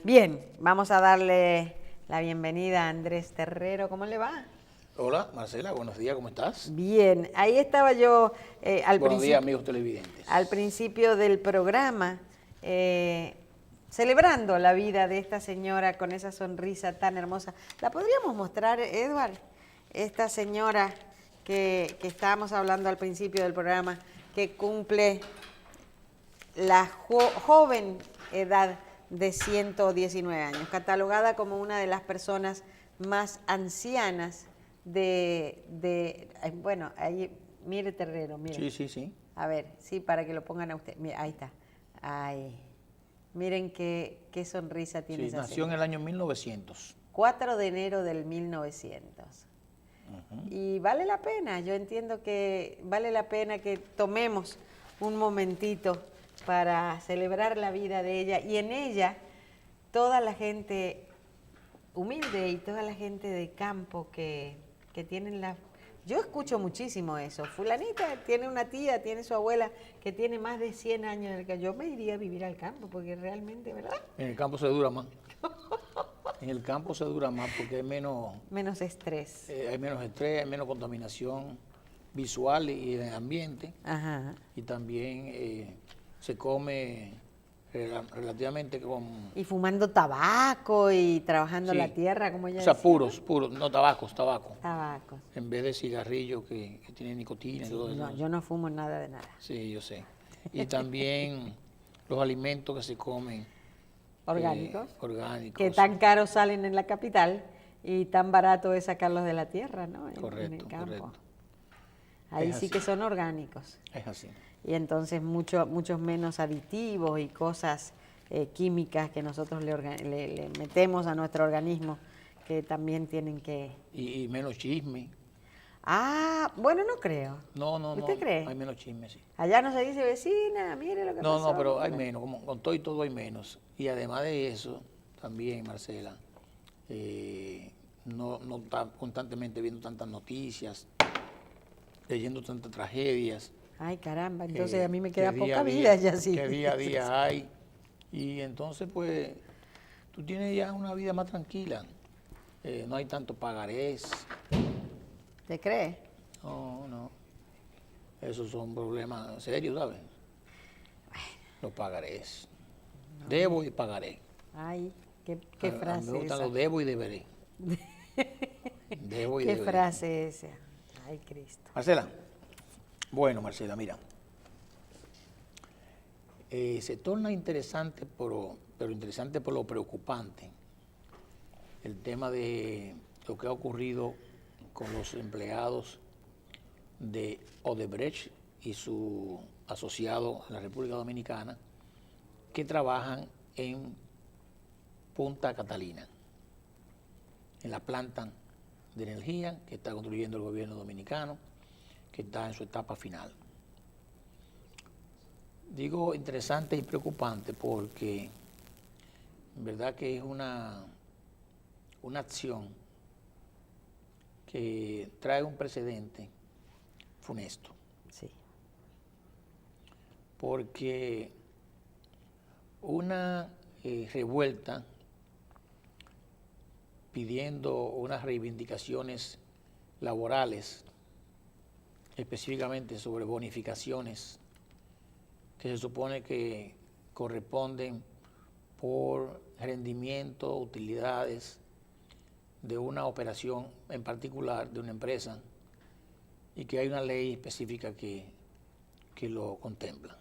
Bien, vamos a darle la bienvenida a Andrés Terrero. ¿Cómo le va? Hola, Marcela, buenos días, ¿cómo estás? Bien, ahí estaba yo Buenos días, amigos televidentes. al principio del programa, celebrando la vida de esta señora con esa sonrisa tan hermosa. ¿La podríamos mostrar, Edward? Esta señora que estábamos hablando al principio del programa, que cumple la joven edad de 119 años, catalogada como una de las personas más ancianas bueno, ahí, mire Terrero, mire. Sí. A ver, sí, para que lo pongan a usted. Mira, ahí está. Ahí. Miren qué sonrisa tiene Sí, esa nació en señora. el año 1900. 4 de enero del 1900. Y vale la pena, yo entiendo que vale la pena que tomemos un momentito para celebrar la vida de ella y en ella toda la gente humilde y toda la gente de campo que tienen la... Yo escucho muchísimo eso. Fulanita tiene una tía, tiene su abuela que tiene más de 100 años en el campo. Yo me iría a vivir al campo porque realmente, ¿verdad? En el campo se dura más. En el campo se dura más porque hay menos estrés. hay menos estrés, hay menos contaminación visual y del ambiente. Ajá. Y también se come relativamente con... Y fumando tabaco y trabajando Sí. la tierra, como ella O sea, decía, puros, no tabaco. tabaco. En vez de cigarrillo que tiene nicotina y todo eso. No, yo no fumo nada de nada. Sí, yo sé. Y también los alimentos que se comen. Orgánicos. Orgánicos. Que tan caros salen en la capital y tan barato es sacarlos de la tierra, ¿no? En el campo. Correcto. Ahí Es sí así. que son orgánicos. Es así. Y entonces muchos menos aditivos y cosas químicas que nosotros le metemos a nuestro organismo que también tienen que... Y menos chisme. Ah, bueno, no creo. No. ¿Usted cree? Hay menos chisme, sí. Allá no se dice vecina, mire lo que pasó. No, pero hay menos. Como con todo y todo hay menos. Y además de eso, también, Marcela, no está constantemente viendo tantas noticias, leyendo tantas tragedias. Ay, caramba, entonces a mí me queda que poca vida ya sí. Que día a día hay. Y entonces, pues, tú tienes ya una vida más tranquila. No hay tanto pagarés. ¿Te cree? No. Esos son problemas serios, ¿sabes? Los pagarés. Debo y pagaré. Ay, qué frase me gustan esa. los debo y deberé. Debo y ¿Qué deberé. frase esa? Ay, Cristo. Marcela. Bueno, Marcela, mira. Se torna interesante, pero interesante por lo preocupante, el tema de lo que ha ocurrido con los empleados de Odebrecht y su asociado en la República Dominicana que trabajan en Punta Catalina, en la planta de energía que está construyendo el gobierno dominicano, que está en su etapa final. Digo interesante y preocupante porque en verdad que es una acción que trae un precedente funesto. Sí. Porque una revuelta pidiendo unas reivindicaciones laborales, específicamente sobre bonificaciones que se supone que corresponden por rendimiento, utilidades de una operación en particular, de una empresa, y que hay una ley específica que lo contempla.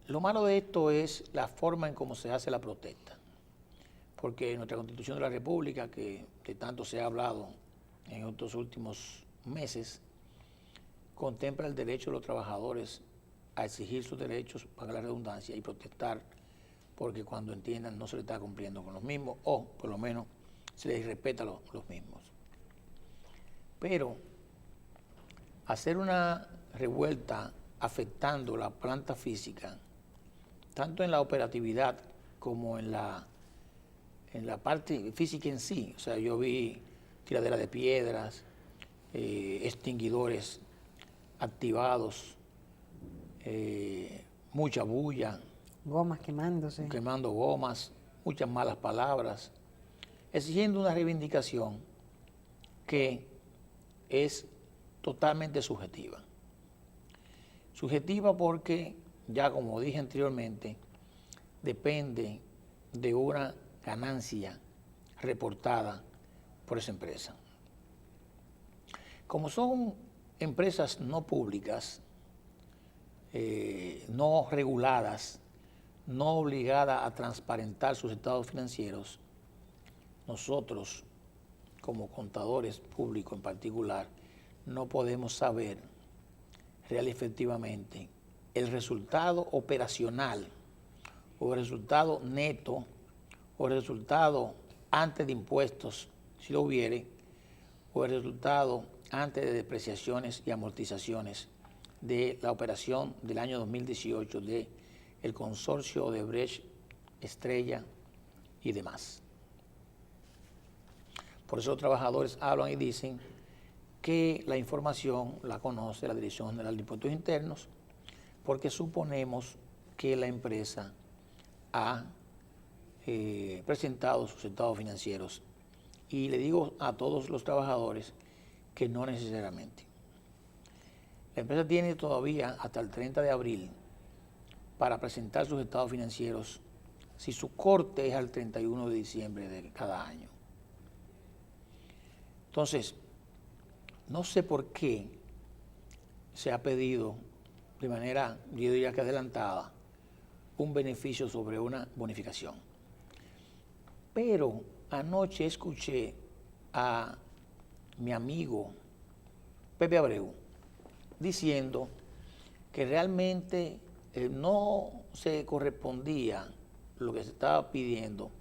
Lo malo de esto es la forma en cómo se hace la protesta, porque en nuestra Constitución de la República, que tanto se ha hablado en estos últimos meses, contempla el derecho de los trabajadores a exigir sus derechos, para la redundancia, y protestar porque cuando entiendan no se les está cumpliendo con los mismos o por lo menos se les respeta los mismos. Pero hacer una revuelta afectando la planta física, tanto en la operatividad como en la parte física en sí, o sea, yo vi tiradera de piedras, extinguidores activados, mucha bulla, Gomas quemándose. quemando gomas, muchas malas palabras, exigiendo una reivindicación que es totalmente subjetiva. Subjetiva porque, ya como dije anteriormente, depende de una ganancia reportada por esa empresa. Como son empresas no públicas, no reguladas, no obligadas a transparentar sus estados financieros, nosotros, como contadores públicos en particular, no podemos saber real y efectivamente el resultado operacional o el resultado neto o el resultado antes de impuestos, si lo hubiere, o el resultado antes de depreciaciones y amortizaciones de la operación del año 2018 de el consorcio Odebrecht, Estrella y demás. Por eso los trabajadores hablan y dicen que la información la conoce la Dirección General de Impuestos Internos porque suponemos que la empresa ha presentado sus estados financieros. Y le digo a todos los trabajadores que no necesariamente. La empresa tiene todavía hasta el 30 de abril para presentar sus estados financieros si su corte es al 31 de diciembre de cada año. Entonces, no sé por qué se ha pedido de manera, yo diría que adelantada, un beneficio sobre una bonificación. Pero anoche escuché a mi amigo Pepe Abreu diciendo que realmente no se correspondía lo que se estaba pidiendo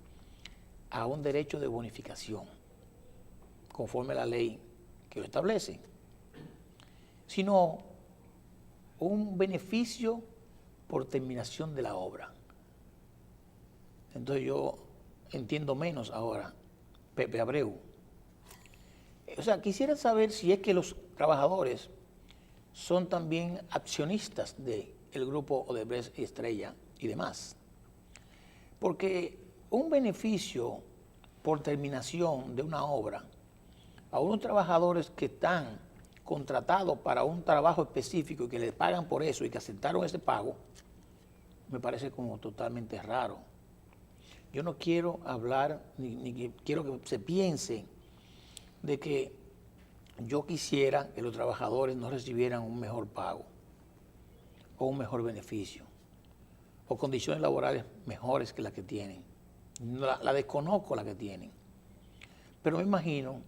a un derecho de bonificación conforme a la ley que lo establece, sino un beneficio por terminación de la obra. Entonces yo entiendo menos ahora Pepe Abreu. O sea, quisiera saber si es que los trabajadores son también accionistas del grupo Odebrecht, Estrella y demás. Porque un beneficio por terminación de una obra a unos trabajadores que están contratados para un trabajo específico y que les pagan por eso y que aceptaron ese pago, me parece como totalmente raro. Yo no quiero hablar, ni quiero que se piense de que yo quisiera que los trabajadores no recibieran un mejor pago o un mejor beneficio o condiciones laborales mejores que las que tienen. La desconozco la que tienen, pero me imagino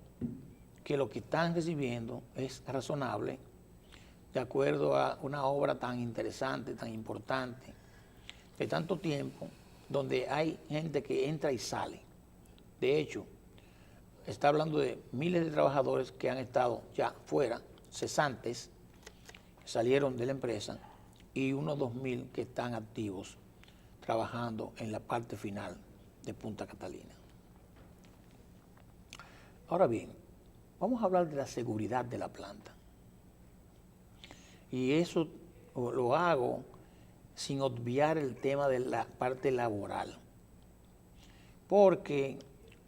que lo que están recibiendo es razonable de acuerdo a una obra tan interesante, tan importante, de tanto tiempo, donde hay gente que entra y sale. De hecho, está hablando de miles de trabajadores que han estado ya fuera, cesantes, salieron de la empresa, y unos 2.000 que están activos trabajando en la parte final de Punta Catalina. Ahora bien, vamos a hablar de la seguridad de la planta. Y eso lo hago sin obviar el tema de la parte laboral. Porque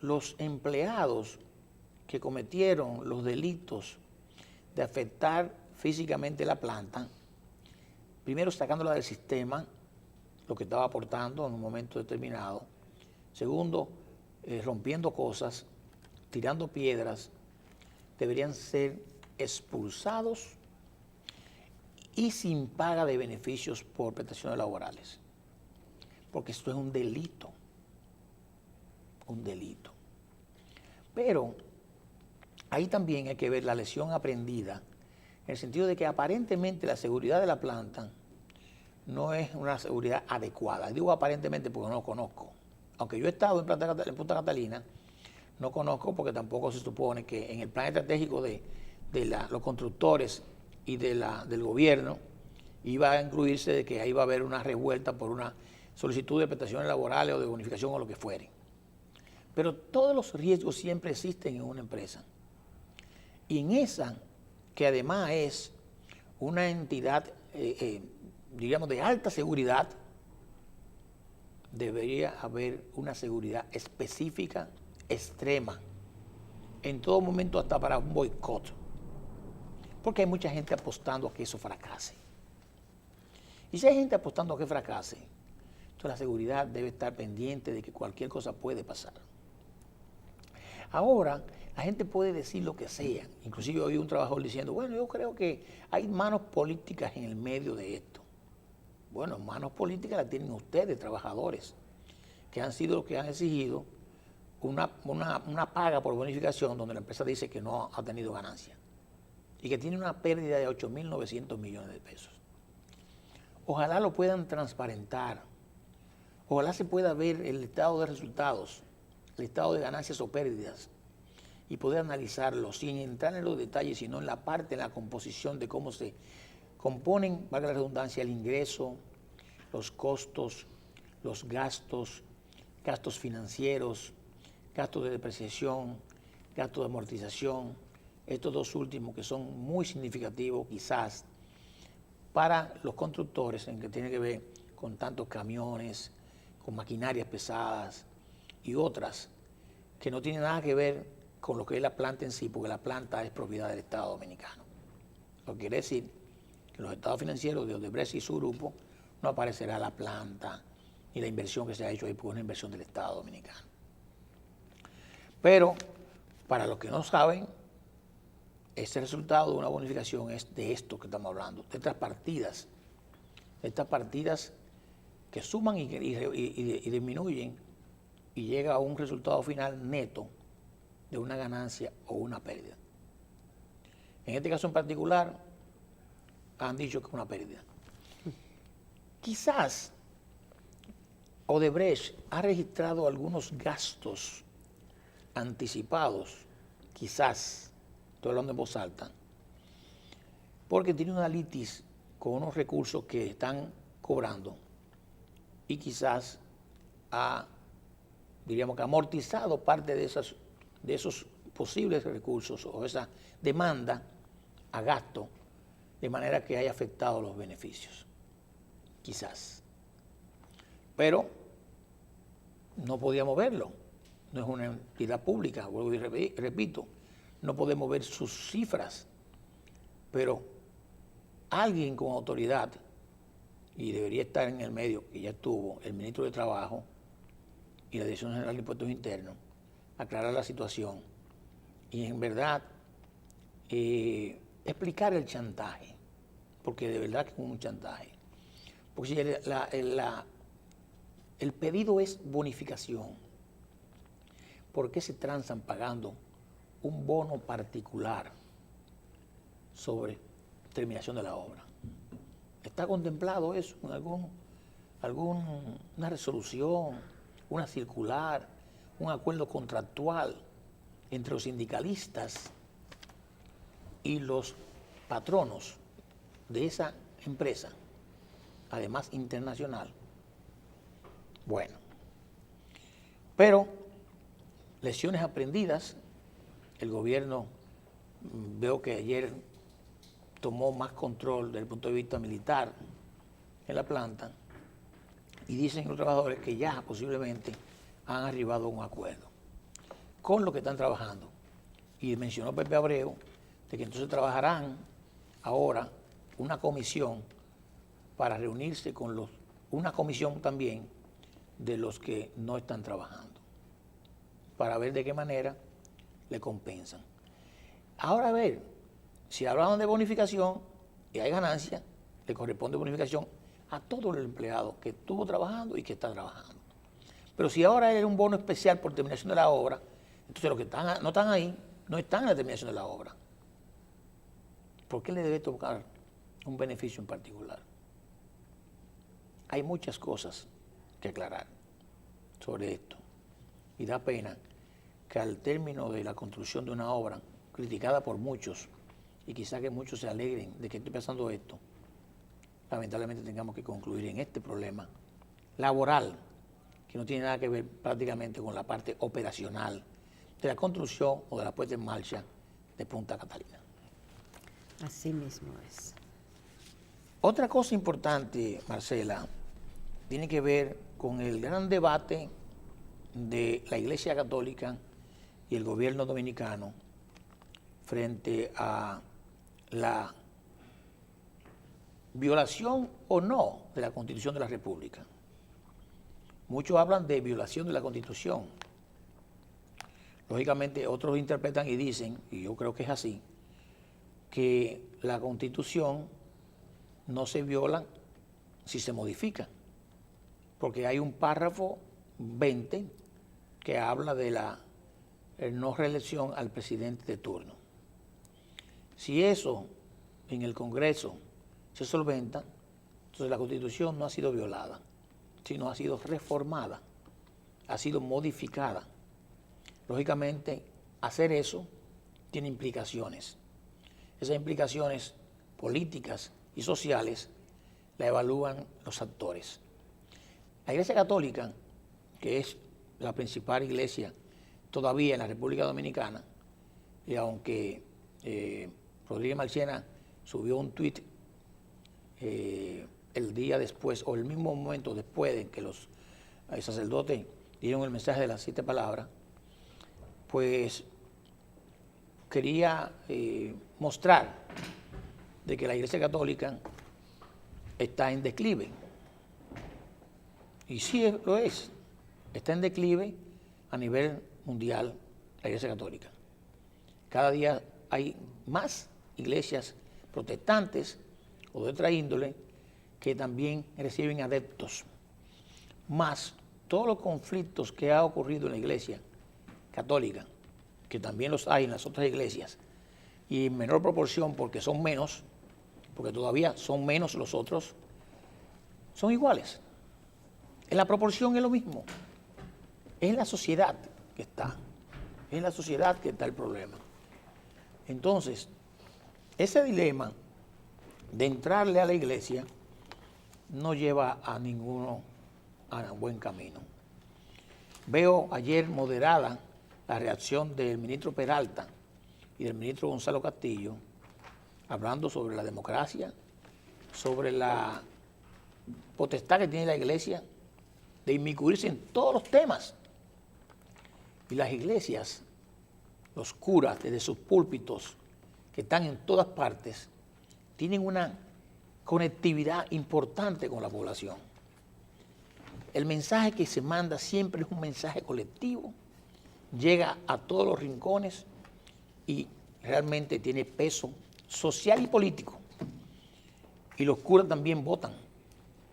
los empleados que cometieron los delitos de afectar físicamente la planta, primero sacándola del sistema, lo que estaba aportando en un momento determinado. Segundo, rompiendo cosas, tirando piedras, deberían ser expulsados y sin paga de beneficios por prestaciones laborales. Porque esto es un delito. Un delito. Pero ahí también hay que ver la lección aprendida, en el sentido de que aparentemente la seguridad de la planta no es una seguridad adecuada. Digo aparentemente porque no lo conozco. Aunque yo he estado en Punta Catalina, no conozco porque tampoco se supone que en el plan estratégico de los constructores y del gobierno iba a incluirse de que ahí va a haber una revuelta por una solicitud de prestaciones laborales o de bonificación o lo que fuere. Pero todos los riesgos siempre existen en una empresa. Y en esa, que además es una entidad, digamos, de alta seguridad, debería haber una seguridad específica, extrema, en todo momento, hasta para un boicot, porque hay mucha gente apostando a que eso fracase. Y si hay gente apostando a que fracase, entonces la seguridad debe estar pendiente de que cualquier cosa puede pasar. Ahora, la gente puede decir lo que sea. Inclusive oí un trabajador diciendo, bueno, yo creo que hay manos políticas en el medio de esto. Bueno, manos políticas las tienen ustedes, trabajadores, que han sido los que han exigido una paga por bonificación donde la empresa dice que no ha tenido ganancia y que tiene una pérdida de 8.900 millones de pesos. Ojalá lo puedan transparentar. Ojalá se pueda ver el estado de resultados, el estado de ganancias o pérdidas y poder analizarlo sin entrar en los detalles, sino en la parte, en la composición de cómo se componen, valga la redundancia, el ingreso, los costos, los gastos, gastos financieros, gastos de depreciación, gastos de amortización, estos dos últimos que son muy significativos quizás para los constructores en que tiene que ver con tantos camiones, con maquinarias pesadas y otras que no tienen nada que ver con lo que es la planta en sí, porque la planta es propiedad del Estado Dominicano. Lo que quiere decir que en los estados financieros de Odebrecht y su grupo no aparecerá la planta ni la inversión que se ha hecho ahí, porque es una inversión del Estado Dominicano. Pero, para los que no saben, este resultado de una bonificación es de esto que estamos hablando, de estas partidas que suman y disminuyen y llega a un resultado final neto de una ganancia o una pérdida. En este caso en particular, han dicho que es una pérdida. Quizás Odebrecht ha registrado algunos gastos anticipados, quizás, estoy hablando en voz alta, porque tiene una litis con unos recursos que están cobrando y quizás ha, diríamos que amortizado parte de esos posibles recursos o esa demanda a gasto, de manera que haya afectado los beneficios, quizás. Pero no podíamos verlo, no es una entidad pública, vuelvo y repito, no podemos ver sus cifras, pero alguien con autoridad, y debería estar en el medio, que ya estuvo el ministro de Trabajo y la Dirección General de Impuestos Internos, aclarar la situación y en verdad explicar el chantaje, porque de verdad que es un chantaje. Porque si el pedido es bonificación, ¿por qué se transan pagando un bono particular sobre terminación de la obra? ¿Está contemplado eso en alguna resolución, una circular, un acuerdo contractual entre los sindicalistas y los patronos de esa empresa, además internacional? Bueno, pero lecciones aprendidas, el gobierno veo que ayer tomó más control desde el punto de vista militar en la planta y dicen los trabajadores que ya posiblemente han arribado a un acuerdo con lo que están trabajando. Y mencionó Pepe Abreu de que entonces trabajarán ahora una comisión para reunirse con una comisión también de los que no están trabajando, para ver de qué manera le compensan. Ahora a ver, si hablaban de bonificación y hay ganancia, le corresponde bonificación a todo el empleado que estuvo trabajando y que está trabajando. Pero si ahora era un bono especial por terminación de la obra, entonces los que no están ahí no están en la terminación de la obra. ¿Por qué le debe tocar un beneficio en particular? Hay muchas cosas que aclarar sobre esto. Y da pena que al término de la construcción de una obra, criticada por muchos, y quizá que muchos se alegren de que esté pasando esto, lamentablemente tengamos que concluir en este problema laboral, que no tiene nada que ver prácticamente con la parte operacional de la construcción o de la puesta en marcha de Punta Catalina. Así mismo es. Otra cosa importante, Marcela, tiene que ver con el gran debate de la Iglesia Católica y el gobierno dominicano frente a la violación o no de la Constitución de la República. Muchos hablan de violación de la Constitución. Lógicamente otros interpretan y dicen, y yo creo que es así, que la Constitución no se viola si se modifica, porque hay un párrafo 20 que habla de la no reelección al presidente de turno. Si eso en el Congreso se solventa, entonces la Constitución no ha sido violada, sino ha sido reformada, ha sido modificada. Lógicamente, hacer eso tiene implicaciones. Esas implicaciones políticas y sociales la evalúan los actores. La Iglesia Católica, que es la principal iglesia todavía en la República Dominicana, y aunque Rodríguez Marchena subió un tuit el día después, o el mismo momento después de que los sacerdotes dieron el mensaje de las 7 palabras, pues quería mostrar de que la Iglesia Católica está en declive. Y sí lo es. Está en declive a nivel mundial la Iglesia Católica. Cada día hay más iglesias protestantes o de otra índole que también reciben adeptos. Más todos los conflictos que ha ocurrido en la Iglesia Católica, que también los hay en las otras iglesias, y en menor proporción porque son menos, porque todavía son menos los otros, son iguales. En la proporción es lo mismo. Es en la sociedad que está. Es en la sociedad que está el problema. Entonces, ese dilema de entrarle a la iglesia no lleva a ninguno a un buen camino. Veo ayer moderada la reacción del ministro Peralta y del ministro Gonzalo Castillo, hablando sobre la democracia, sobre la potestad que tiene la iglesia de inmiscuirse en todos los temas. Y las iglesias, los curas desde sus púlpitos, que están en todas partes, tienen una conectividad importante con la población. El mensaje que se manda siempre es un mensaje colectivo, llega a todos los rincones y realmente tiene peso social y político. Y los curas también votan,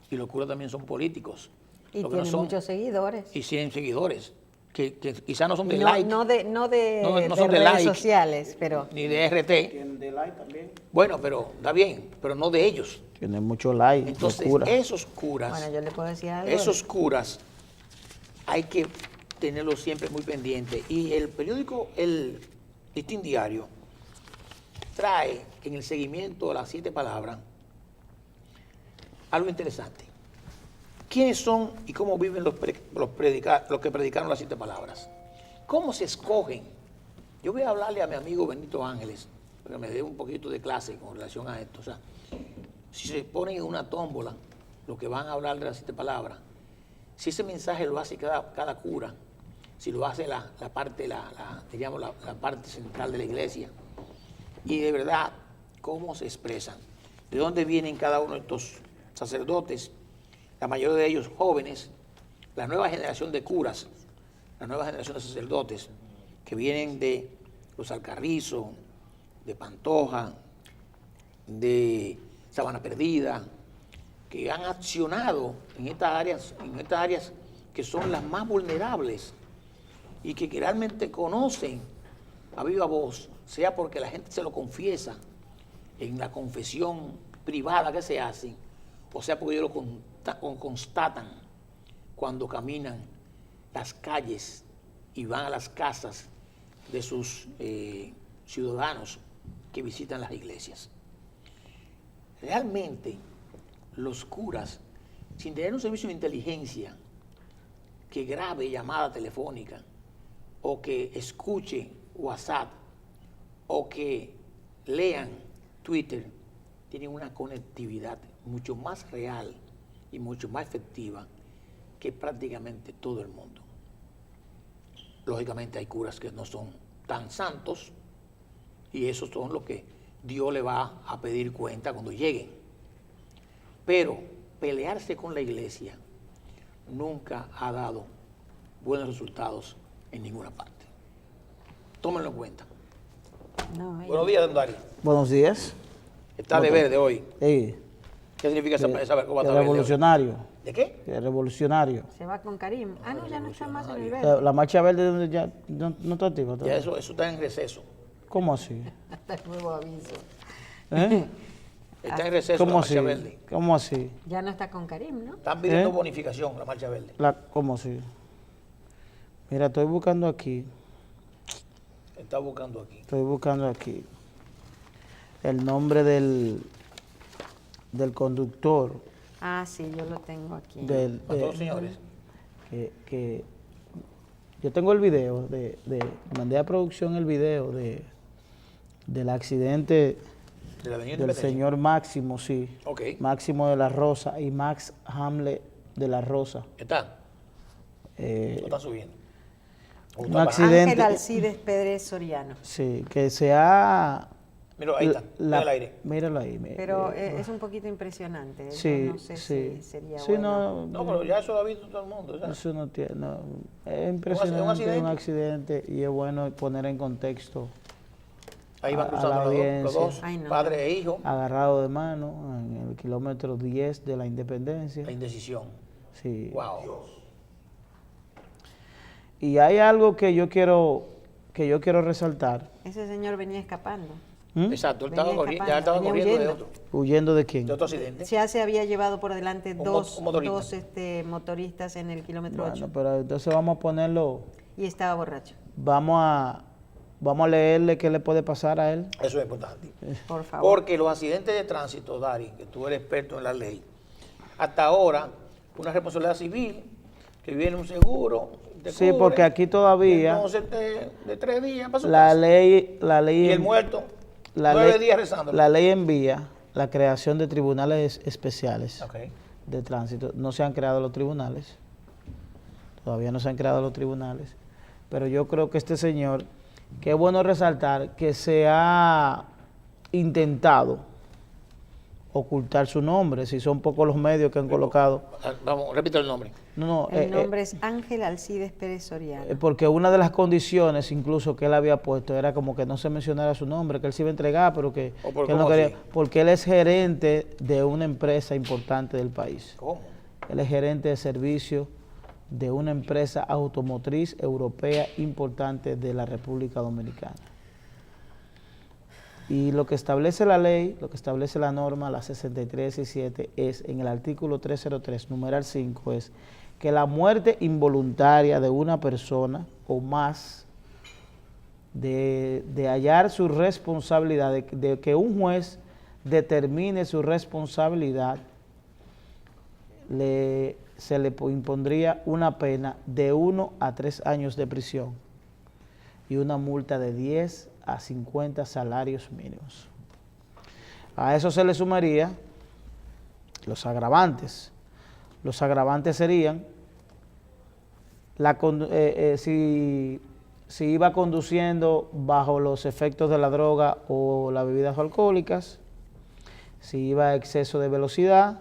y los curas también son políticos. Y tienen muchos seguidores. Y tienen seguidores, que quizás no son de no, like. No de son de redes like, sociales, pero... Ni de RT. Tienen de like también. Bueno, pero está bien, pero no de ellos. Tienen mucho like. Entonces, esos curas... Bueno, yo le puedo decir algo. Esos curas hay que tenerlos siempre muy pendientes. Y el periódico El Listín Diario trae en el seguimiento de las 7 palabras algo interesante. ¿Quiénes son y cómo viven los que predicaron las 7 palabras? ¿Cómo se escogen? Yo voy a hablarle a mi amigo Benito Ángeles, para que me dé un poquito de clase con relación a esto. O sea, si se ponen en una tómbola lo que van a hablar de las 7 palabras, si ese mensaje lo hace cada cura, si lo hace la parte central de la iglesia, y de verdad, cómo se expresan, de dónde vienen cada uno de estos sacerdotes, la mayoría de ellos jóvenes, la nueva generación de curas, la nueva generación de sacerdotes, que vienen de los Alcarrizos, de Pantoja, de Sabana Perdida, que han accionado en estas áreas que son las más vulnerables y que realmente conocen a viva voz, sea porque la gente se lo confiesa en la confesión privada que se hace, o sea porque ellos lo constatan cuando caminan las calles y van a las casas de sus ciudadanos que visitan las iglesias. Realmente, los curas, sin tener un servicio de inteligencia que grabe llamada telefónica, o que escuche WhatsApp, o que lean Twitter, tienen una conectividad mucho más real y mucho más efectiva que prácticamente todo el mundo. Lógicamente hay curas que no son tan santos y esos son los que Dios le va a pedir cuenta cuando lleguen. Pero pelearse con la iglesia nunca ha dado buenos resultados en ninguna parte. Tómenlo en cuenta. No, Buenos días, don Darío. Buenos días. Está de verde hoy. Ey, ¿Qué significa esa corbata que verde hoy? revolucionario. ¿De qué? Que revolucionario. se va con Karim. Ah, no, ya no está más en el verde. La marcha verde ya no está activa Ya todavía. eso está en receso. ¿Cómo así? Hasta el nuevo aviso. ¿Eh? Está en receso ¿Cómo la así? marcha verde. ¿Cómo así? Ya no está con Karim, ¿no? Están pidiendo ¿Eh? bonificación la marcha verde. ¿Cómo así? Mira, estoy buscando aquí. Está buscando aquí. Estoy buscando aquí el nombre del conductor Ah, sí, yo lo tengo aquí. Para todos los señores. que yo tengo el video mandé a producción el video del accidente De la avenida del Independencia. señor Máximo, sí. Ok. Máximo de la Rosa y Max Hamlet de la Rosa. Está. Eh, Lo están subiendo. O un está bajando. accidente. Ángel Alcides Pérez Soriano. Sí, que se ha... Mira, ahí está. Mira el aire. Míralo ahí. Pero es un poquito impresionante. Yo sí, no sé sí. si sería Sí, bueno. No, pero ya eso lo ha visto todo el mundo. o sea. Eso no tiene... no, es impresionante, un accidente y es bueno poner en contexto. Ahí van a la cruzando los audiencia. dos, Ay, no. padre e hijo. Agarrado de mano en el kilómetro 10 de la Independencia. La indecisión. Sí. Wow. Y hay algo que yo quiero resaltar. Ese señor venía escapando. ¿Mm? Exacto, él Venía estaba corriendo, ya escapando, estaba venía corriendo de huyendo. otro, ¿Huyendo de quién? de otro accidente. Ya se había llevado por delante Un dos motorista. motoristas en el kilómetro Bueno, 8 pero entonces vamos a ponerlo, y estaba borracho. vamos a leerle qué le puede pasar a él. Eso es importante. Por favor. Porque los accidentes de tránsito, Dari, que tú eres experto en la ley, hasta ahora, una responsabilidad civil, que viene un seguro, te Sí, cubre, porque aquí todavía y entonces de 3 días para su la casa. ley Y el muerto, la 9 ley, días rezando. la ley envía la creación de tribunales especiales Ok. de tránsito. No se han creado los tribunales, todavía no se han creado los tribunales, pero yo creo que este señor, que es bueno resaltar que se ha intentado ocultar su nombre, si son pocos los medios que han colocado. Vamos, repito el nombre. No, El nombre es Ángel Alcides Pérez Soriano. porque una de las condiciones incluso que él había puesto era como que no se mencionara su nombre, que él se iba a entregar, pero que ¿O por que él no cómo quería, así? porque él es gerente de una empresa importante del país. ¿Cómo? Él es gerente de servicio de una empresa automotriz europea importante de la República Dominicana. Y lo que establece la ley, lo que establece la norma, la 6317, es en el artículo 303, numeral 5, es que la muerte involuntaria de una persona o más, de hallar su responsabilidad, de que un juez determine su responsabilidad, se le impondría una pena de 1 a 3 años de prisión y una multa de 10 a 50 salarios mínimos. A eso se le sumaría los agravantes. Los agravantes serían si iba conduciendo bajo los efectos de la droga o las bebidas alcohólicas, si iba a exceso de velocidad,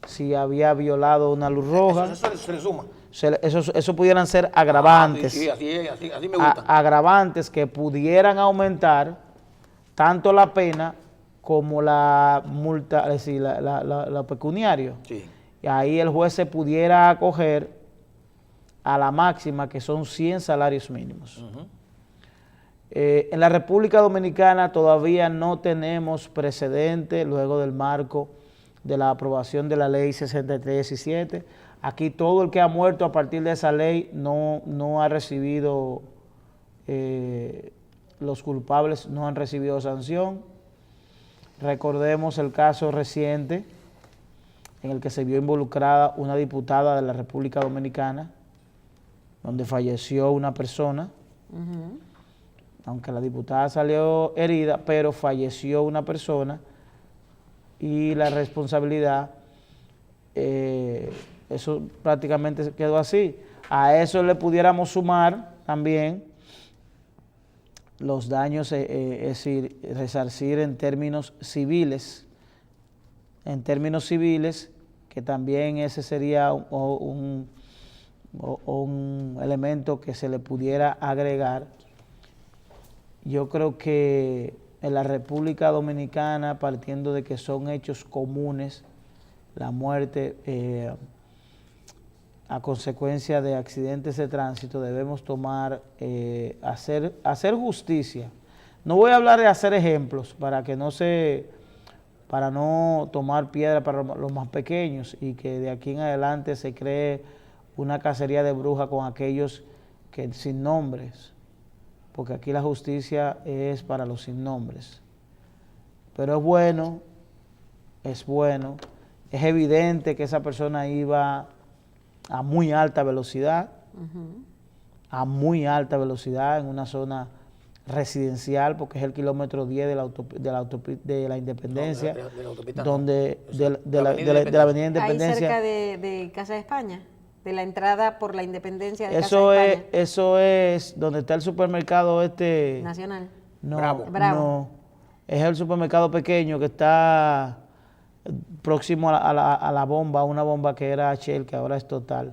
si había violado una luz roja. Eso se le suma. Eso pudieran ser agravantes. Sí, así me gusta. Agravantes que pudieran aumentar tanto la pena como la multa, es decir, la pecuniario. Sí. Y ahí el juez se pudiera acoger a la máxima, que son 100 salarios mínimos. En la República Dominicana todavía no tenemos precedente luego del marco de la aprobación de la ley 6317. Aquí todo el que ha muerto a partir de esa ley no ha recibido, los culpables no han recibido sanción. Recordemos el caso reciente en el que se vio involucrada una diputada de la República Dominicana, donde falleció una persona, aunque la diputada salió herida, pero falleció una persona y la responsabilidad eso prácticamente quedó así. A eso le pudiéramos sumar también los daños, es decir, resarcir en términos civiles, que también ese sería un elemento que se le pudiera agregar. Yo creo que en la República Dominicana, partiendo de que son hechos comunes, la muerte a consecuencia de accidentes de tránsito, debemos hacer justicia. No voy a hablar de hacer ejemplos para no tomar piedra para los más pequeños y que de aquí en adelante se cree una cacería de brujas con aquellos que sin nombres, porque aquí la justicia es para los sin nombres. Pero es evidente que esa persona iba a muy alta velocidad, en una zona residencial, porque es el kilómetro 10 de la Independencia, de la Avenida Independencia. Ahí cerca de Casa de España, de la entrada por la Independencia de Eso Casa de España. Eso es donde está el supermercado Nacional. No, Bravo. no, es el supermercado pequeño que está próximo a la bomba, una bomba que era Shell, que ahora es Total.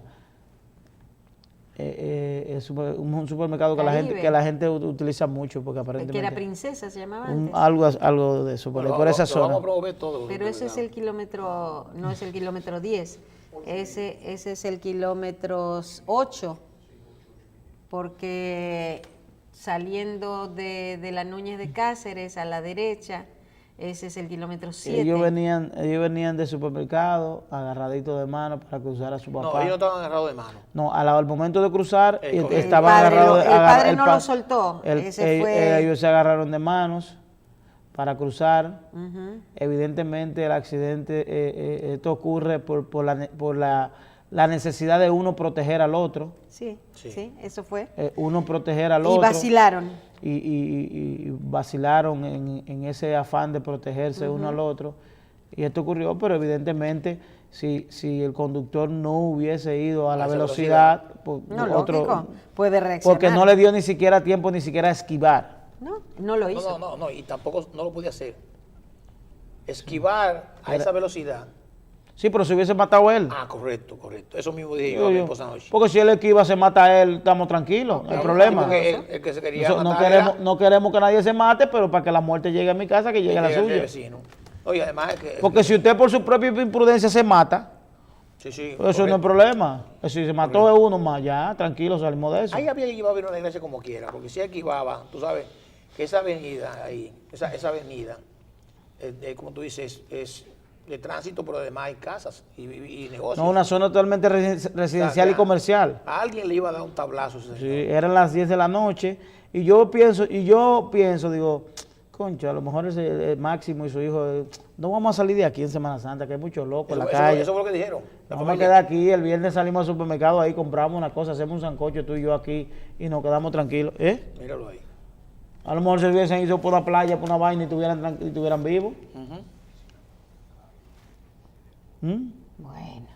Es un supermercado que la gente utiliza mucho porque aparentemente... Que era Princesa, se llamaba antes. Algo de eso, por esa zona. Vamos a promover todo. Pero ese es el kilómetro, no es el kilómetro 10, ese es el kilómetro 8, porque saliendo de la Núñez de Cáceres a la derecha, ese es el kilómetro 7. Ellos venían del supermercado agarraditos de mano para cruzar a su papá. No, ellos no estaban agarrados de mano. No, al momento de cruzar, correcto. estaban agarrados. El padre no lo soltó. Ellos se agarraron de manos para cruzar. Evidentemente el accidente, esto ocurre por la necesidad de uno proteger al otro. Sí, eso fue. Uno proteger al otro. Y vacilaron. Y vacilaron en ese afán de protegerse uno al otro. Y esto ocurrió, pero evidentemente si el conductor no hubiese ido a la velocidad, lógico, puede reaccionar. Porque no le dio ni siquiera tiempo ni siquiera a esquivar. No lo hizo. No, y tampoco no lo podía hacer. Esquivar a esa velocidad. Sí, pero si hubiese matado a él. Ah, correcto. Eso mismo dije yo a mi esposa anoche. Porque si él esquiva, se mata a él, estamos tranquilos, no hay problema. El que se quería matar no queremos que nadie se mate, pero para que la muerte llegue a mi casa, que llegue a la suya. Oye, además es que... Porque si usted por su propia imprudencia se mata, eso no es problema. Si se mató de uno más, ya, tranquilo, salimos de eso. Ahí había que llevar a una iglesia como quiera, porque si esquivaba, tú sabes, que esa avenida ahí, esa avenida, como tú dices, es de tránsito, pero además hay casas y negocios. No, una zona totalmente residencial y comercial. A alguien le iba a dar un tablazo. Sí, eran las 10 de la noche y yo pienso, digo, concha, a lo mejor ese Máximo y su hijo, no vamos a salir de aquí en Semana Santa, que hay muchos locos en la calle. Eso fue lo que dijeron. Vamos a quedar aquí, el viernes salimos al supermercado, ahí compramos una cosa, hacemos un sancocho tú y yo aquí y nos quedamos tranquilos. Míralo ahí. A lo mejor se hubiesen ido por la playa, por una vaina y estuvieran vivos. Bueno.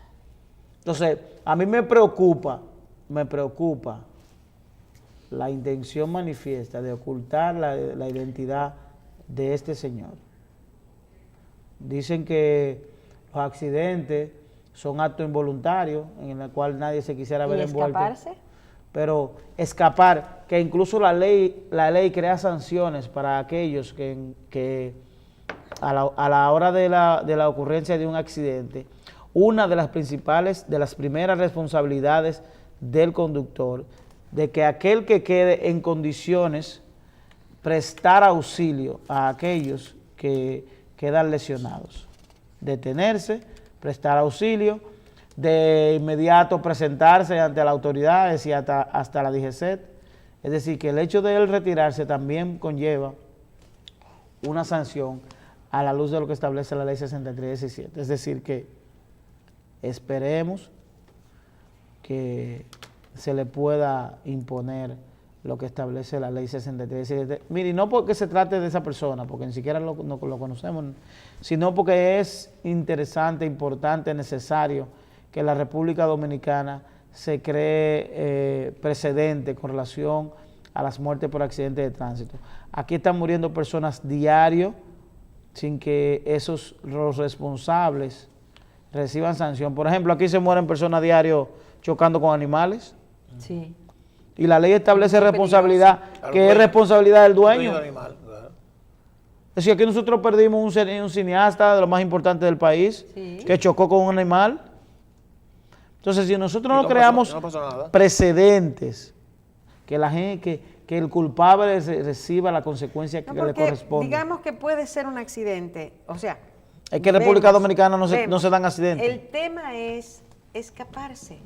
Entonces, a mí me preocupa la intención manifiesta de ocultar la identidad de este señor. Dicen que los accidentes son actos involuntarios en el cual nadie se quisiera ver envuelto. ¿Escaparse? Pero escapar, que incluso la ley crea sanciones para aquellos que a la hora de la ocurrencia de un accidente, una de las primeras responsabilidades del conductor, de que aquel que quede en condiciones prestar auxilio a aquellos que quedan lesionados, detenerse, prestar auxilio, de inmediato presentarse ante la autoridad, es decir, hasta la DGCET. Es decir, que el hecho de él retirarse también conlleva una sanción a la luz de lo que establece la ley 6317. Es decir, que esperemos que se le pueda imponer lo que establece la ley 6317. Mire, y no porque se trate de esa persona, porque ni siquiera lo conocemos, sino porque es interesante, importante, necesario que en la República Dominicana se cree precedente con relación a las muertes por accidentes de tránsito. Aquí están muriendo personas diario sin que los responsables reciban sanción. Por ejemplo, aquí se mueren personas diario chocando con animales. Sí. Y la ley establece Muy responsabilidad, que es responsabilidad del dueño. Animal, claro. Es decir, aquí nosotros perdimos un cineasta de los más importantes del país, Sí. que chocó con un animal. Entonces, si nosotros no creamos no pasó nada. precedentes, que la gente, que el culpable reciba la consecuencia que No, le porque corresponde. digamos que puede ser un accidente, o sea... Es que en República vemos, Dominicana no se vemos. dan accidentes. El tema es escaparse.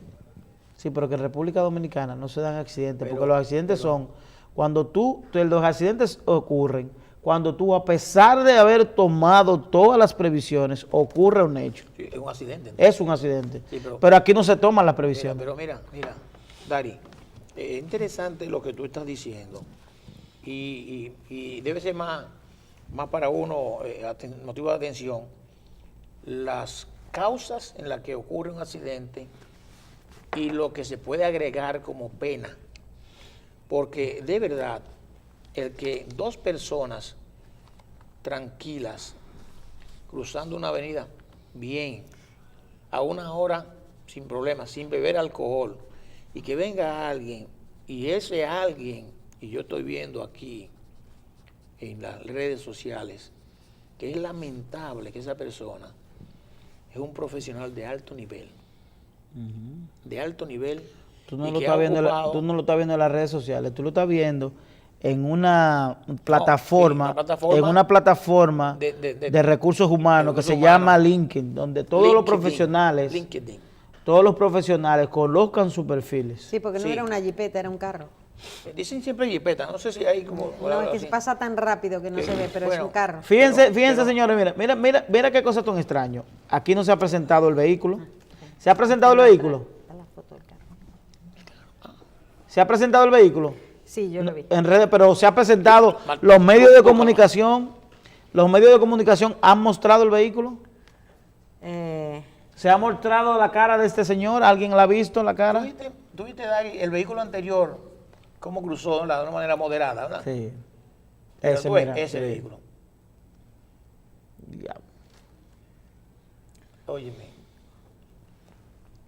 Sí, pero que en República Dominicana no se dan accidentes, Pero- porque los accidentes son cuando los accidentes ocurren, cuando tú, a pesar de haber tomado todas las previsiones, ocurre un hecho. Sí, es un accidente. Es un accidente. Sí, pero aquí no se toman las Mira, previsiones. pero mira, Dari, es interesante lo que tú estás diciendo y debe ser más para uno motivo de atención las causas en las que ocurre un accidente y lo que se puede agregar como pena, porque de verdad el que dos personas tranquilas cruzando una avenida bien a una hora sin problema, sin beber alcohol, y que venga alguien, y ese alguien, y yo estoy viendo aquí en las redes sociales, que es lamentable que esa persona es un profesional de alto nivel, de alto nivel. Tú no, y lo que estás ha viendo ocupado- tú no lo estás viendo en las redes sociales, tú lo estás viendo en una plataforma, de recursos humanos que se llama LinkedIn, donde todos los profesionales, LinkedIn. colocan sus perfiles. Sí, porque no Sí. era una jipeta, era un carro. Dicen siempre jipeta, no sé si hay como... No, es que así. pasa tan rápido que no se ve, pero es Bueno. un carro. Fíjense, Pero- señores, mira qué cosa tan extraño. Aquí no se ha presentado el vehículo. ¿Se ha presentado el vehículo? Está la foto del carro. ¿Se ha presentado el vehículo? Sí, yo lo vi. En redes, pero se ha presentado, los medios de comunicación han mostrado el vehículo. ¿Se ha mostrado la cara de este señor? ¿Alguien la ha visto la cara? ¿Tú viste, Dari, el vehículo anterior, cómo cruzó de una manera moderada, ¿verdad? Sí. Pero tú ves mira, ese sí. vehículo. Diablo. Óyeme.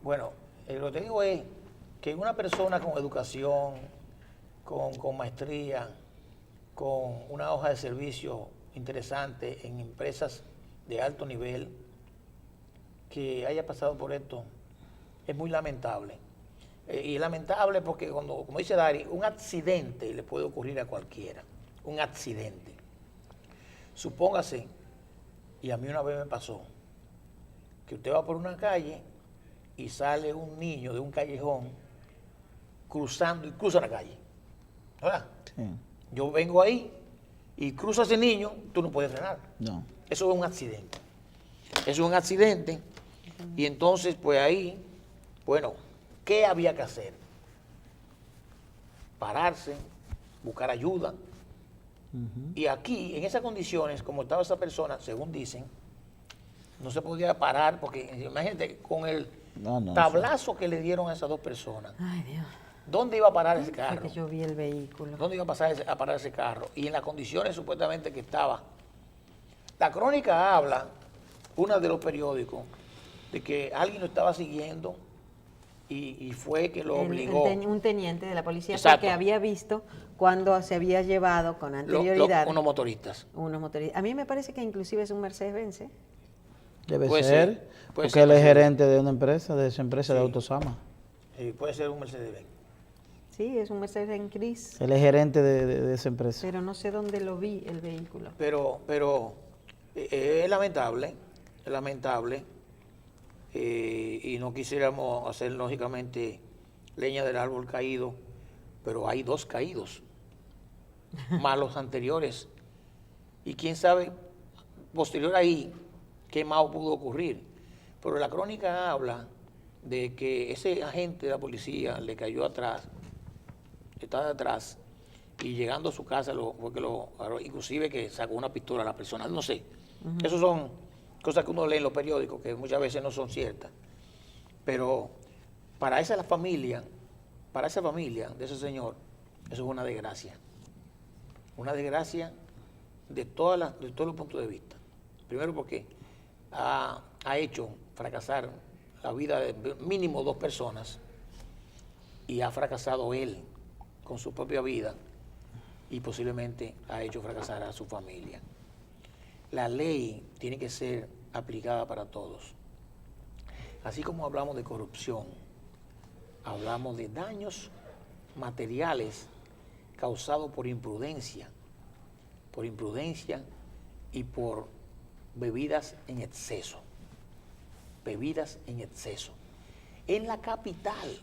Bueno, lo que te digo es que una persona con educación, con maestría, con una hoja de servicio interesante en empresas de alto nivel, que haya pasado por esto, es muy lamentable. Y es lamentable porque, como dice Dari, un accidente le puede ocurrir a cualquiera. Un accidente. Supóngase, y a mí una vez me pasó, que usted va por una calle y sale un niño de un callejón cruzando y cruza la calle. ¿Verdad? Sí. Yo vengo ahí y cruza ese niño, tú no puedes frenar. No. Eso es un accidente. Eso es un accidente. Y entonces, pues ahí, bueno, ¿qué había que hacer? Pararse, buscar ayuda. Y aquí, en esas condiciones, como estaba esa persona, según dicen, no se podía parar, porque imagínate, con el No, tablazo que le dieron a esas dos personas, Ay, Dios. ¿dónde iba a parar ese Fue carro? que yo vi el vehículo. ¿Dónde iba a parar ese carro? Y en las condiciones supuestamente que estaba. La crónica habla, una de los periódicos, de que alguien lo estaba siguiendo y fue que lo obligó. Un teniente de la policía fue Exacto. que había visto cuando se había llevado con anterioridad Unos motoristas. unos motoristas. A mí me parece que inclusive es un Mercedes-Benz. ¿Eh? Debe Puede ser, ser, puede porque ser, él es puede ser. gerente de una empresa, de esa empresa de Sí. Autosama. Puede ser un Mercedes-Benz. Sí, es un Mercedes-Benz gris, Él es gerente de esa empresa. pero no sé dónde lo vi el vehículo. Pero es lamentable, y no quisiéramos hacer lógicamente leña del árbol caído, pero hay dos caídos, más los anteriores. Y quién sabe, posterior ahí, qué más pudo ocurrir. Pero la crónica habla de que ese agente de la policía le cayó atrás, estaba atrás, y llegando a su casa, fue que lo agarró, inclusive que sacó una pistola a la persona, no sé. Esas son cosas que uno lee en los periódicos, que muchas veces no son ciertas. Pero para esa familia de ese señor, eso es una desgracia. Una desgracia de todos los puntos de vista. Primero porque ha hecho fracasar la vida de mínimo 2 personas y ha fracasado él con su propia vida y posiblemente ha hecho fracasar a su familia. La ley tiene que ser aplicada para todos. Así como hablamos de corrupción, hablamos de daños materiales causados por imprudencia y por bebidas en exceso. Bebidas en exceso. En la capital,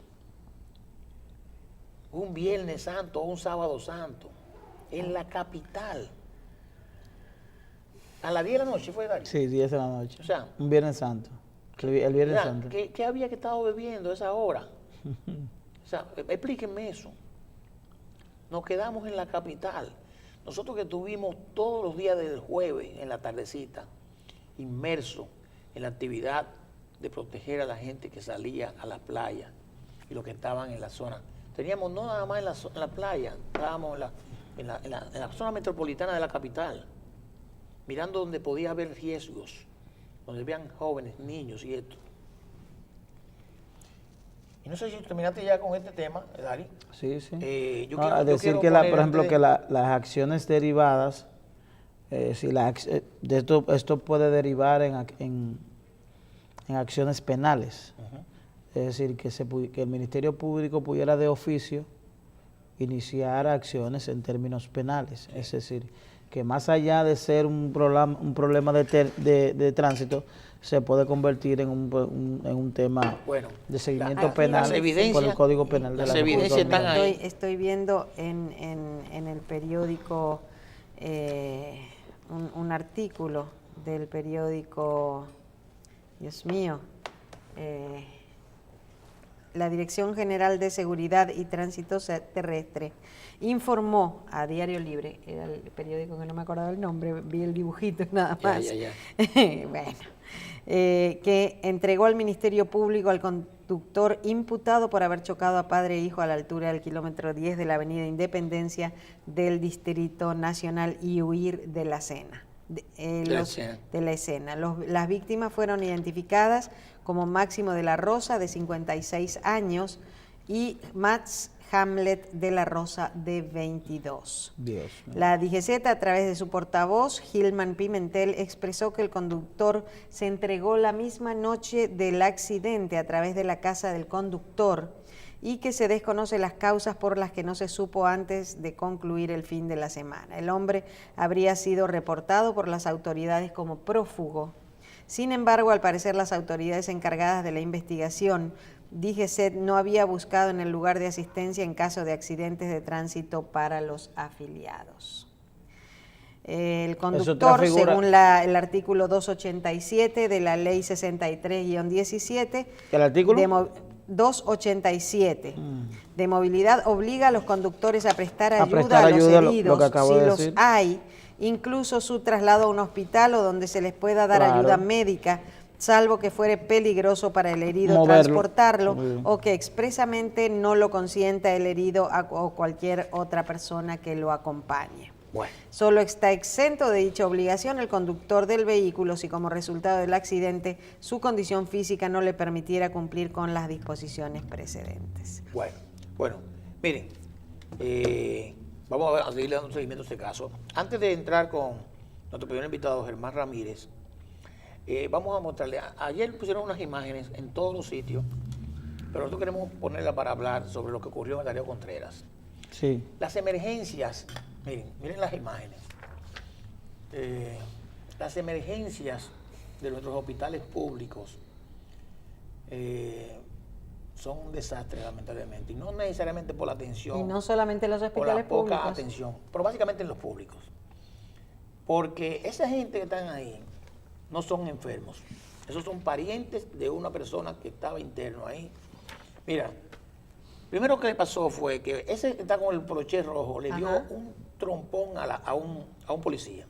un Viernes Santo o un Sábado Santo, en la capital, a las 10 de la noche fue, Darío. Sí, 10 de la noche. O sea, un Viernes Santo. El Viernes ya, Santo. ¿qué había que estado bebiendo a esa hora? O sea, explíquenme eso. Nos quedamos en la capital. Nosotros que estuvimos todos los días del jueves en la tardecita, inmersos en la actividad de proteger a la gente que salía a la playa y los que estaban en la zona. Teníamos no nada más en la playa, estábamos en la zona metropolitana de la capital, mirando donde podía haber riesgos, donde vean jóvenes, niños y esto. Y no sé si terminaste ya con este tema, Dari. Sí, sí. Decir que, por ejemplo, que las acciones derivadas, esto puede derivar en acciones penales. Es decir, que el Ministerio Público pudiera de oficio iniciar acciones en términos penales. Sí. Es decir, que más allá de ser un problema de tránsito, se puede convertir en un tema de seguimiento penal por el Código Penal de la República Dominicana. Estoy viendo en el periódico un artículo del periódico, Dios mío, la Dirección General de Seguridad y Tránsito Terrestre informó a Diario Libre, era el periódico que no me acordaba el nombre, vi el dibujito nada más, bueno, que entregó al Ministerio Público al conductor imputado por haber chocado a padre e hijo a la altura del kilómetro 10 de la Avenida Independencia del Distrito Nacional y huir de la escena. Las víctimas fueron identificadas como Máximo de la Rosa, de 56 años, y Max Hamlet de la Rosa, de 22. Dios mío. La DGZ, a través de su portavoz, Gilman Pimentel, expresó que el conductor se entregó la misma noche del accidente a través de la casa del conductor y que se desconocen las causas por las que no se supo antes de concluir el fin de la semana. El hombre habría sido reportado por las autoridades como prófugo. Sin embargo, al parecer las autoridades encargadas de la investigación, DGCET, no había buscado en el lugar de asistencia en caso de accidentes de tránsito para los afiliados. El conductor, según el artículo 287 de la Ley 63-17, ¿el artículo? 287 de movilidad, obliga a los conductores a prestar ayuda a los heridos, si los hay, incluso su traslado a un hospital o donde se les pueda dar ayuda médica, salvo que fuere peligroso para el herido transportarlo o que expresamente no lo consienta el herido o cualquier otra persona que lo acompañe. Bueno. Solo está exento de dicha obligación el conductor del vehículo si como resultado del accidente su condición física no le permitiera cumplir con las disposiciones precedentes. Bueno, miren, vamos a seguir dando seguimiento a este caso. Antes de entrar con nuestro primer invitado, Germán Ramírez, vamos a mostrarle, ayer pusieron unas imágenes en todos los sitios, pero nosotros queremos ponerla para hablar sobre lo que ocurrió en Darío Contreras. Sí. Las emergencias, miren las imágenes. Las emergencias de nuestros hospitales públicos son un desastre, lamentablemente, y no necesariamente por la atención. Y no solamente en los hospitales públicos. Por la poca públicos. atención, pero básicamente en los públicos. Porque esa gente que están ahí no son enfermos. Esos son parientes de una persona que estaba interno ahí. Mira, primero que le pasó fue que ese que está con el broche rojo le dio un trompón a un policía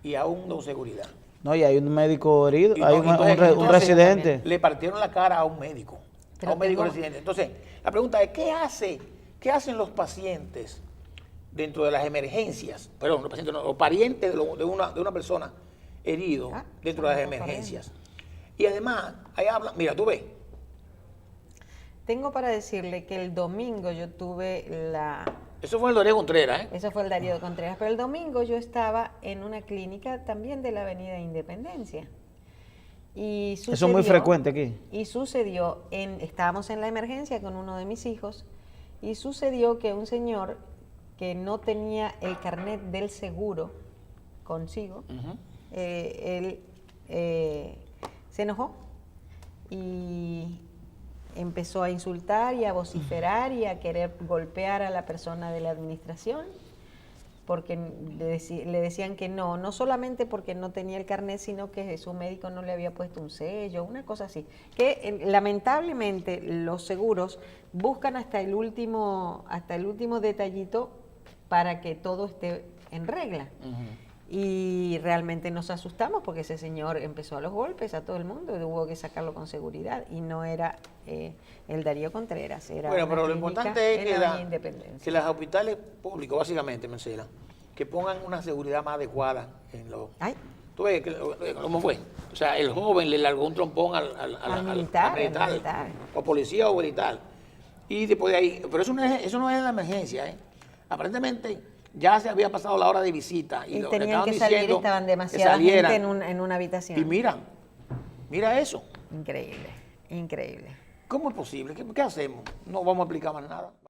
y a un de seguridad. No, y hay un médico herido, Y hay no, un entonces, residente. Le partieron la cara a un médico, Pero a un médico tengo- residente. Entonces, la pregunta es, ¿qué hacen los pacientes dentro de las emergencias? Perdón, los pacientes no, los parientes de una persona herido Ah, dentro de las los emergencias. Y además, ahí hablan, mira, tú ves, Tengo para decirle que el domingo yo tuve eso fue el Darío Contreras, ¿eh? eso fue el Darío Contreras, pero el domingo yo estaba en una clínica también de la Avenida Independencia. Y Eso es muy frecuente aquí. Y sucedió, estábamos en la emergencia con uno de mis hijos, y sucedió que un señor que no tenía el carnet del seguro consigo, él se enojó y empezó a insultar y a vociferar y a querer golpear a la persona de la administración porque le decían que no solamente porque no tenía el carnet, sino que su médico no le había puesto un sello, una cosa así. Que lamentablemente los seguros buscan hasta el último detallito para que todo esté en regla. Y realmente nos asustamos porque ese señor empezó a los golpes a todo el mundo y hubo que sacarlo con seguridad. Y no era el Darío Contreras, era Bueno, una pero lo clínica importante es en que, la Avenida Independencia. que los hospitales públicos, básicamente, Marcela, que pongan una seguridad más adecuada en los... Ay, ¿Tú ves cómo fue? O sea, el joven le largó un trompón Al militar, al militar. o policía o militar. Y después de ahí, pero eso no es la emergencia, ¿eh? Aparentemente ya se había pasado la hora de visita. y le tenían estaban que salir, diciendo estaban que demasiada salieran. gente en una habitación. Y mira eso. Increíble, increíble. ¿Cómo es posible? ¿Qué hacemos? No vamos a aplicar más nada.